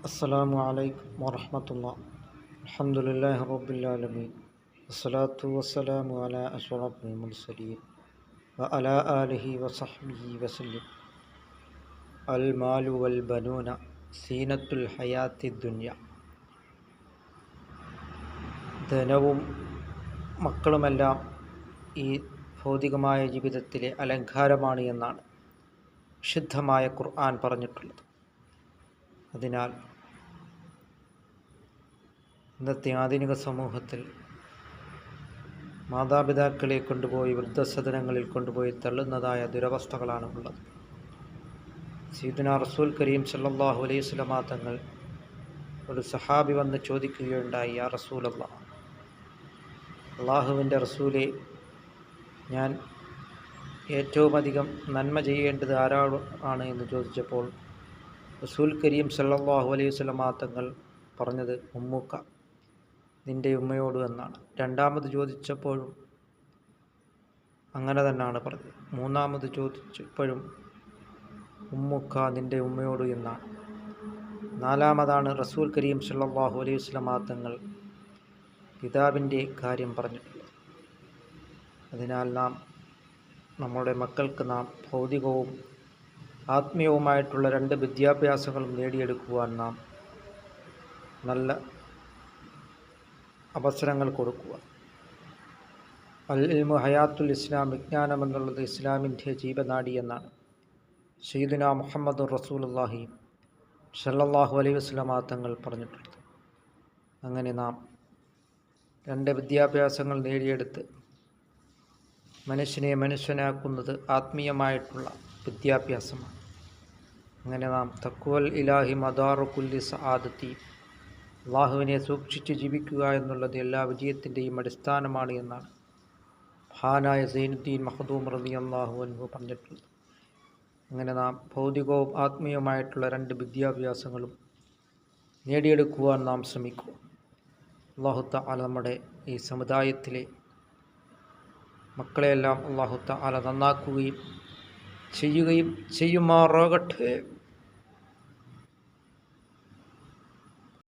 അസ്സലാമു അലൈക്കും വറഹ്മത്തുള്ളാഹി. അൽഹംദുലില്ലാഹി റബ്ബിൽ ആലമീൻ. വസ്സലാത്തു വസ്സലാമു അലാ അഷ്റഫിൽ മുർസലീൻ വഅലാ ആലിഹി വസഹ്ബിഹി വസല്ലം. അൽ മാലു വൽ ബനൂന സീനത്തുൽ ഹയാത്തിദ് ദുനിയ. ധനവും മക്കളുമെല്ലാം ഈ ഭൗതികമായ ജീവിതത്തിലെ അലങ്കാരമാണ് എന്നാണ് വിശുദ്ധമായ ഖുർആൻ പറഞ്ഞിട്ടുള്ളത്. അതിനാൽ ഇന്നത്തെ ആധുനിക സമൂഹത്തിൽ മാതാപിതാക്കളെ കൊണ്ടുപോയി വൃദ്ധസദനങ്ങളിൽ കൊണ്ടുപോയി തള്ളുന്നതായ ദുരവസ്ഥകളാണ് ഉള്ളത്. സയ്യിദുനാ റസൂൽ കരീം സല്ലല്ലാഹു അലൈഹി വസല്ലമ തങ്ങൾ ഒരു സഹാബി വന്ന് ചോദിക്കുകയുണ്ടായി, യാ റസൂലല്ലാഹ്, അള്ളാഹുവിൻ്റെ റസൂലെ, ഞാൻ ഏറ്റവും അധികം നന്മ ചെയ്യേണ്ടത് ആരാണ് എന്ന് ചോദിച്ചപ്പോൾ റസൂൽ കരീം സല്ലല്ലാഹു അലൈഹി വസല്ലമ തങ്ങൾ പറഞ്ഞത് ഉമ്മുക്ക, നിൻ്റെ ഉമ്മയോട് എന്നാണ്. രണ്ടാമത് ചോദിച്ചപ്പോഴും അങ്ങനെ തന്നെയാണ് പറഞ്ഞത്. മൂന്നാമത് ചോദിച്ചപ്പോഴും ഉമ്മുക്ക, നിൻ്റെ ഉമ്മയോട് എന്നാണ്. നാലാമതാണ് റസൂൽ കരീം സല്ലല്ലാഹു അലൈഹി വസല്ലമ തങ്ങൾ പിതാവിൻ്റെ കാര്യം പറഞ്ഞിട്ടുള്ളത്. അതിനാൽ നമ്മുടെ മക്കൾക്ക് ഭൗതികവും ആത്മീയവുമായിട്ടുള്ള രണ്ട് വിദ്യാഭ്യാസങ്ങളും നേടിയെടുക്കുവാൻ നല്ല അവസരങ്ങൾ കൊടുക്കുക. അൽ ഇൽമു ഹയാത്തുൽ ഇസ്ലാം, വിജ്ഞാനം എന്നുള്ളത് ഇസ്ലാമിൻ്റെ ജീവനാഡി എന്നാണ് സയ്യിദുനാ മുഹമ്മദുർ റസൂലുള്ളാഹി സല്ലല്ലാഹു അലൈഹി വസല്ലമ തങ്ങൾ പറഞ്ഞിട്ടുള്ളത്. അങ്ങനെ രണ്ട് വിദ്യാഭ്യാസങ്ങൾ നേടിയെടുത്ത് മനുഷ്യനെ മനുഷ്യനാക്കുന്നത് ആത്മീയമായിട്ടുള്ള വിദ്യാഭ്യാസമാണ്. അങ്ങനെ തഖ്വൽ ഇലാഹി മദാറു കുല്ലി സആദത്തി, അള്ളാഹുവിനെ സൂക്ഷിച്ച് ജീവിക്കുക എന്നുള്ളത് എല്ലാ വിജയത്തിൻ്റെയും അടിസ്ഥാനമാണ് എന്നാണ് മഹാനായ സൈനുദ്ദീൻ മഖ്ദൂം റളിയല്ലാഹു അൻഹു പറഞ്ഞിട്ടുള്ളത്. അങ്ങനെ ഭൗതികവും ആത്മീയവുമായിട്ടുള്ള രണ്ട് വിദ്യാഭ്യാസങ്ങളും നേടിയെടുക്കുവാൻ ശ്രമിക്കുക. അല്ലാഹു തആല നമ്മുടെ ഈ സമുദായത്തിലെ മക്കളെയെല്ലാം അല്ലാഹു തആല നന്നാക്കുകയും ചെയ്യുമാറാകട്ടെ.